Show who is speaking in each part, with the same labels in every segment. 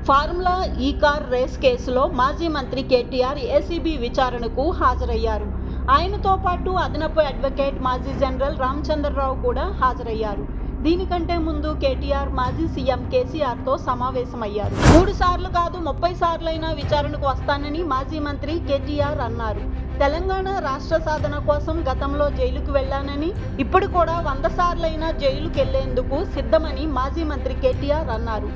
Speaker 1: Formula ఈ car race కేసులో మాజీ మంత్రి కేటీఆర్ ఏసీబీ విచారణకు హాజరయ్యారు. ఆయనతో పాటు అదనపు అడ్వకేట్ మాజీ జనరల్ రామచంద్రరావు కూడా హాజరయ్యారు. దీనికంటే ముందు కేటీఆర్ మాజీ సీఎం కేసీఆర్తో సమావేశమయ్యారు. 3 సార్లు కాదు 30 సార్లైనా విచారణకు వస్తానని మాజీ మంత్రి కేటీఆర్ అన్నారు. తెలంగాణ రాష్ట్ర సాధన కోసం గతంలో జైలుకు వెళ్లానని, ఇప్పుడు కూడా 100 సార్లైనా జైలుకు వెళ్లేందుకు సిద్ధమని మాజీ మంత్రి కేటీఆర్ అన్నారు.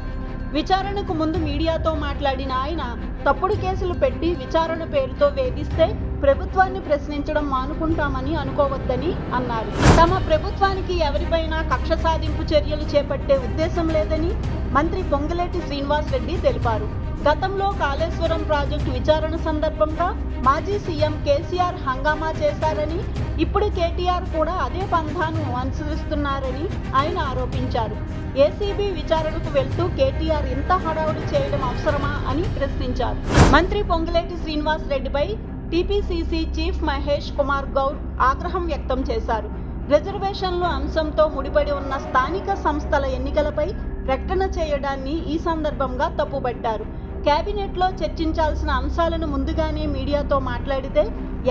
Speaker 1: విచారణకు ముందు మీడియాతో మాట్లాడిన ఆయన, తప్పుడు కేసులు పెట్టి విచారణ పేరుతో వేధిస్తే ప్రభుత్వాన్ని ప్రశ్నించడం మానుకుంటామని అనుకోవద్దని అన్నారు. తమ ప్రభుత్వానికి ఎవరిపైనా కక్ష సాధింపు చర్యలు చేపట్టే ఉద్దేశం లేదని మంత్రి పొంగులేటి శ్రీనివాస్ రెడ్డి తెలిపారు. గతంలో కాళేశ్వరం ప్రాజెక్టు విచారణ సందర్భంగా మాజీ సీఎం కేసీఆర్ హంగామా చేశారని, ఇప్పుడు కేటీఆర్ కూడా అదే పంథాను అనుసరిస్తున్నారని ఆయన ఆరోపించారు. ఏసీబీ విచారణకు వెళ్తూ కేటీఆర్ ఇంత హడావుడి చేయడం అవసరమా అని ప్రశ్నించారు. మంత్రి పొంగులేటి శ్రీనివాస్ రెడ్డిపై టీపీసీసీ చీఫ్ మహేష్ కుమార్ గౌడ్ ఆగ్రహం వ్యక్తం చేశారు. రిజర్వేషన్ల అంశంతో ముడిపడి ఉన్న స్థానిక సంస్థల ఎన్నికలపై ప్రకటన చేయడాన్ని ఈ సందర్భంగా తప్పుపట్టారు. కేబినెట్లో చర్చించాల్సిన అంశాలను ముందుగానే మీడియాతో మాట్లాడితే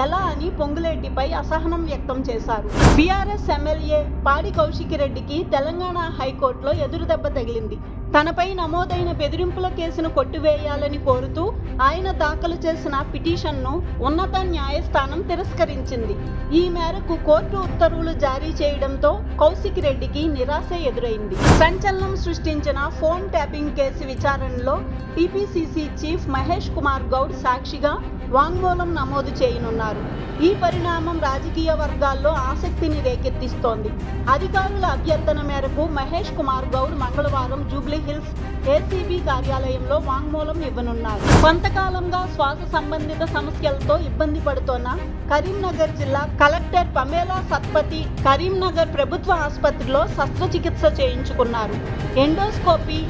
Speaker 1: ఎలా అని పొంగులేటిపై అసహనం వ్యక్తం చేశారు. బీఆర్ఎస్ ఎమ్మెల్యే పాడి కౌశిక్ రెడ్డికి తెలంగాణ హైకోర్టులో ఎదురుదెబ్బ తగిలింది. తనపై నమోదైన బెదిరింపుల కేసును కొట్టివేయాలని కోరుతూ ఆయన దాఖలు చేసిన పిటిషన్ను ఉన్నత న్యాయస్థానం తిరస్కరించింది. ఈ మేరకు కోర్టు ఉత్తర్వులు జారీ చేయడంతో కౌశిక్ రెడ్డికి నిరాశ ఎదురైంది. సంచలనం సృష్టించిన ఫోన్ ట్యాపింగ్ కేసు విచారణలో టీపీసీసీ చీఫ్ మహేష్ కుమార్ గౌడ్ సాక్షిగా వాంగ్మూలం నమోదు చేయనున్నారు. ఈ పరిణామం రాజకీయ వర్గాల్లో ఆసక్తిని రేకెత్తిస్తోంది. అధికారుల అభ్యర్థన మేరకు మహేష్ కుమార్ గౌడ్ మంగళవారం జూబ్లీ హిల్స్ ఏసీబీ కార్యాలయంలో వాంగ్మూలం ఇవ్వనున్నారు. కొంతకాలంగా శ్వాస సంబంధిత సమస్యలతో ఇబ్బంది పడుతోన్న కరీంనగర్ జిల్లా కలెక్టర్ పమేలా సత్పతి కరీంనగర్ ప్రభుత్వ ఆసుపత్రిలో శస్త్రచికిత్స చేయించుకున్నారు. ఎండోస్కోపీ,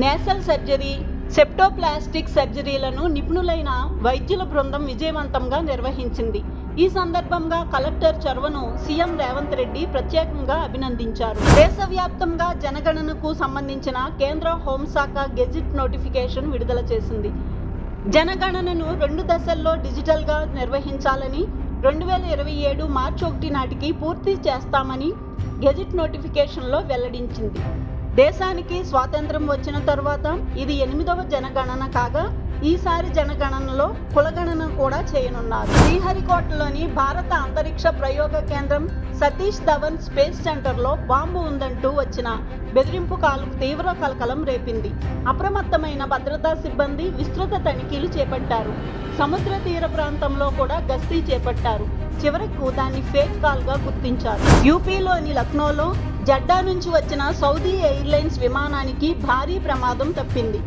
Speaker 1: నేసల్ సర్జరీ, సెప్టోప్లాస్టిక్ సర్జరీలను నిపుణులైన వైద్యుల బృందం విజయవంతంగా నిర్వహించింది. ఈ సందర్భంగా కలెక్టర్ చొరవను సీఎం రేవంత్ రెడ్డి ప్రత్యేకంగా అభినందించారు. దేశవ్యాప్తంగా జనగణనకు సంబంధించిన కేంద్ర హోంశాఖ గెజిట్ నోటిఫికేషన్ విడుదల చేసింది. జనగణనను 2 దశల్లో డిజిటల్గా నిర్వహించాలని, 2027 మార్చి 1 నాటికి పూర్తి చేస్తామని గెజిట్ నోటిఫికేషన్లో వెల్లడించింది. దేశానికి స్వాతంత్ర్యం వచ్చిన తర్వాత ఇది 8వ జనగణన కాగా, ఈసారి జనగణనలో కులగణన కూడా చేయనున్నారు. శ్రీహరికోటలోని భారత అంతరిక్ష ప్రయోగ కేంద్రం సతీష్ ధవన్ స్పేస్ సెంటర్లో బాంబు ఉందంటూ వచ్చిన బెదిరింపు కాల్కు తీవ్ర కలకలం రేపింది. అప్రమత్తమైన భద్రతా సిబ్బంది విస్తృత తనిఖీలు చేపట్టారు. సముద్ర తీర ప్రాంతంలో కూడా గస్తీ చేపట్టారు. చివరకు దాన్ని ఫేక్ కాల్గా గుర్తించారు. యూపీలోని లక్నోలో జడ్డా నుంచి వచ్చిన సౌదీ ఎయిర్లైన్స్ విమానానికి భారీ ప్రమాదం తప్పింది.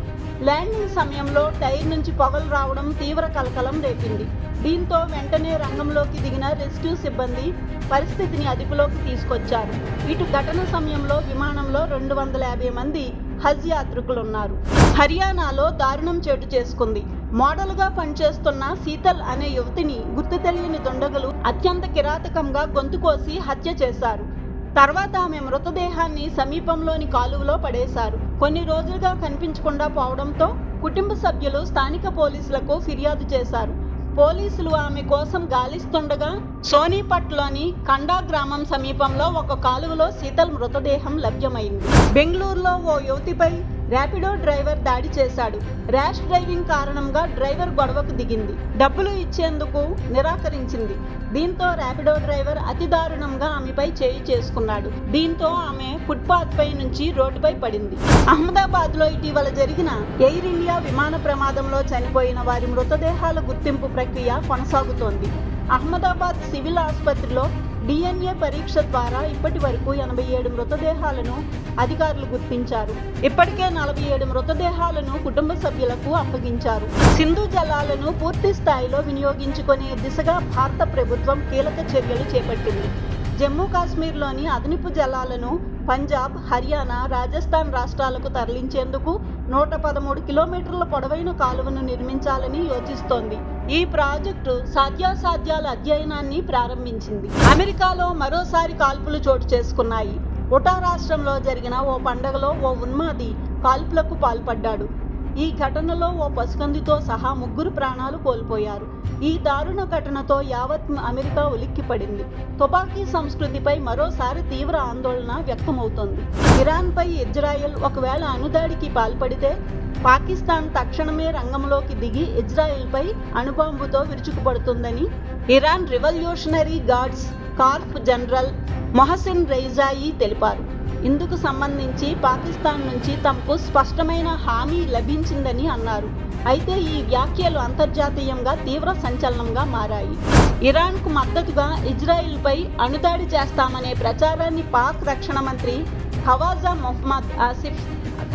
Speaker 1: ల్యాండింగ్ సమయంలో టైర్ నుంచి పొగలు రావడం తీవ్ర కలకలం రేపింది. దీంతో వెంటనే రంగంలోకి దిగిన రెస్క్యూ సిబ్బంది పరిస్థితిని అదుపులోకి తీసుకొచ్చారు. ఇటు ఘటన సమయంలో విమానంలో 250 మంది హజ్ యాత్రికులున్నారు. హర్యానాలో దారుణం చోటు చేసుకుంది. మోడల్గా పనిచేస్తున్న శీతల్ అనే యువతిని గుర్తు తెలియని దుండగులు అత్యంత కిరాతకంగా గొంతు కోసి హత్య చేశారు. తర్వాత ఆమె మృతదేహాన్ని సమీపంలోని కాలువలో పడేశారు. కొన్ని రోజులుగా కనిపించకుండా పోవడంతో కుటుంబ సభ్యులు స్థానిక పోలీసులకు ఫిర్యాదు చేశారు. పోలీసులు ఆమె కోసం గాలిస్తుండగా సోనీపట్లోని కండా గ్రామం సమీపంలో ఒక కాలువలో శీతల్ మృతదేహం లభ్యమైంది. బెంగళూరులో ఓ యువతిపై ర్యాపిడో డ్రైవర్ దాడి చేశాడు. ర్యాష్ డ్రైవింగ్ కారణంగా డ్రైవర్ గొడవకు దిగింది. డబ్బులు ఇచ్చేందుకు నిరాకరించింది. దీంతో ర్యాపిడో డ్రైవర్ అతి దారుణంగా ఆమెపై చేయి చేసుకున్నాడు. దీంతో ఆమె ఫుట్పాత్ పై నుంచి రోడ్డుపై పడింది. అహ్మదాబాద్లో ఇటీవల జరిగిన ఎయిర్ ఇండియా విమాన ప్రమాదంలో చనిపోయిన వారి మృతదేహాల గుర్తింపు ప్రక్రియ కొనసాగుతోంది. అహ్మదాబాద్ సివిల్ ఆసుపత్రిలో DNA పరీక్ష ద్వారా ఇప్పటి వరకు 87 మృతదేహాలను అధికారులు గుర్తించారు. ఇప్పటికే 47 మృతదేహాలను కుటుంబ సభ్యులకు అప్పగించారు. సింధు జలాలను పూర్తి స్థాయిలో వినియోగించుకునే దిశగా భారత ప్రభుత్వం కీలక చర్యలు చేపట్టింది. జమ్మూ కాశ్మీర్లోని అదనపు జలాలను పంజాబ్, హర్యానా, రాజస్థాన్ రాష్ట్రాలకు తరలించేందుకు 113 కిలోమీటర్ల పొడవైన కాలువను నిర్మించాలని యోచిస్తోంది. ఈ ప్రాజెక్టు సాధ్యాసాధ్యాల అధ్యయనాన్ని ప్రారంభించింది. అమెరికాలో మరోసారి కాల్పులు చోటు చేసుకున్నాయి. ఉటా రాష్ట్రంలో జరిగిన ఓ పండగలో ఓ ఉన్మాది కాల్పులకు పాల్పడ్డాడు. ఈ ఘటనలో ఓ పసికందుతో సహా 3 ప్రాణాలు కోల్పోయారు. ఈ దారుణ ఘటనతో యావత్ అమెరికా ఉలిక్కిపడింది. తుపాకీ సంస్కృతిపై మరోసారి తీవ్ర ఆందోళన వ్యక్తమవుతోంది. ఇరాన్పై ఇజ్రాయెల్ ఒకవేళ అణుదాడికి పాల్పడితే పాకిస్తాన్ తక్షణమే రంగంలోకి దిగి ఇజ్రాయెల్పై అణుబాంబుతో విరుచుకుపడుతుందని Iran revolutionary guards corps general Mohsen Rezaei తెలిపారు. ఇందుకు సంబంధించి పాకిస్తాన్ నుంచి తమకు స్పష్టమైన హామీ లభించిందని అన్నారు. అయితే ఈ వ్యాఖ్యలు అంతర్జాతీయంగా తీవ్ర సంచలనంగా మారాయి. ఇరాన్కు మద్దతుగా ఇజ్రాయెల్పై అణుదాడి చేస్తామనే ప్రచారాన్ని పాక్ రక్షణ మంత్రి ఖవాజా మొహమ్మద్ ఆసిఫ్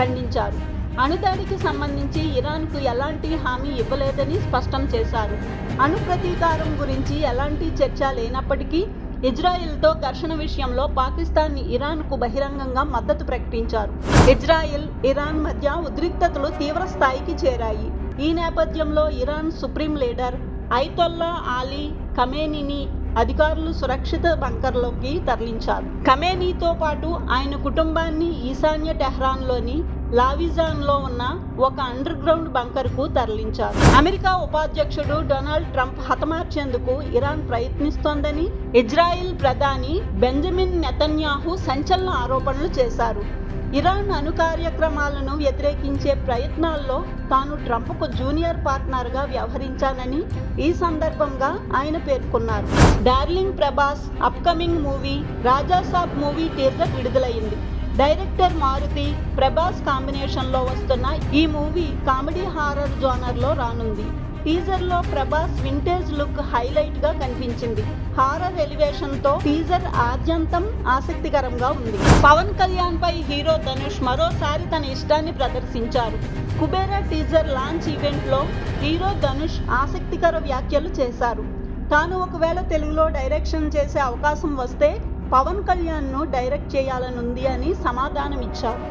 Speaker 1: ఖండించారు. అణుదాడికి సంబంధించి ఇరాన్కు ఎలాంటి హామీ ఇవ్వలేదని స్పష్టం చేశారు. అణు ప్రతీకారం గురించి ఎలాంటి చర్చ లేనప్పటికీ ఇజ్రాయెల్తో ఘర్షణ విషయంలో పాకిస్తాన్ ఇరాన్కు బహిరంగంగా మద్దతు ప్రకటించారు. ఇజ్రాయెల్, ఇరాన్ మధ్య ఉద్రిక్తతలు తీవ్ర స్థాయికి చేరాయి. ఈ నేపథ్యంలో Iran supreme leader Ayatollah Ali ఖమేనీని అధికారులు సురక్షిత బంకర్లోకి తరలించారు. ఖమేనీతో పాటు ఆయన కుటుంబాన్ని ఈశాన్య టెహ్రాన్లోని లావిజాన్లో ఉన్న ఒక అండర్ గ్రౌండ్ బంకర్కు తరలించారు. అమెరికా ఉపాధ్యక్షుడు డొనాల్డ్ ట్రంప్ హతమార్చేందుకు ఇరాన్ ప్రయత్నిస్తోందని ఇజ్రాయెల్ ప్రధాని బెంజమిన్ నెతన్యాహు సంచలన ఆరోపణలు చేశారు. ఇరాన్ అణు కార్యక్రమాలను వ్యతిరేకించే ప్రయత్నాల్లో తాను ట్రంప్కు జూనియర్ పార్ట్నర్గా వ్యవహరించానని ఈ సందర్భంగా ఆయన పేర్కొన్నారు. Darling Prabhas upcoming movie Rajasaab movie teaser విడుదలైంది. డైరెక్టర్ మారుతి, ప్రభాస్ కాంబినేషన్లో వస్తున్న ఈ మూవీ కామెడీ హారర్ జోనర్లో రానుంది. టీజర్లో ప్రభాస్ వింటేజ్ లుక్ హైలైట్గా కనిపించింది. హారర్ ఎలివేషన్తో టీజర్ ఆద్యంతం ఆసక్తికరంగా ఉంది. పవన్ కళ్యాణ్పై హీరో ధనుష్ మరోసారి తన ఇష్టాన్ని ప్రదర్శించారు. కుబేరా టీజర్ లాంచ్ ఈవెంట్లో హీరో ధనుష్ ఆసక్తికర వ్యాఖ్యలు చేశారు. తాను ఒకవేళ తెలుగులో డైరెక్షన్ చేసే అవకాశం వస్తే పవన్ కళ్యాణ్ను డైరెక్ట్ చేయాలనుంది అని సమాధానమిచ్చారు.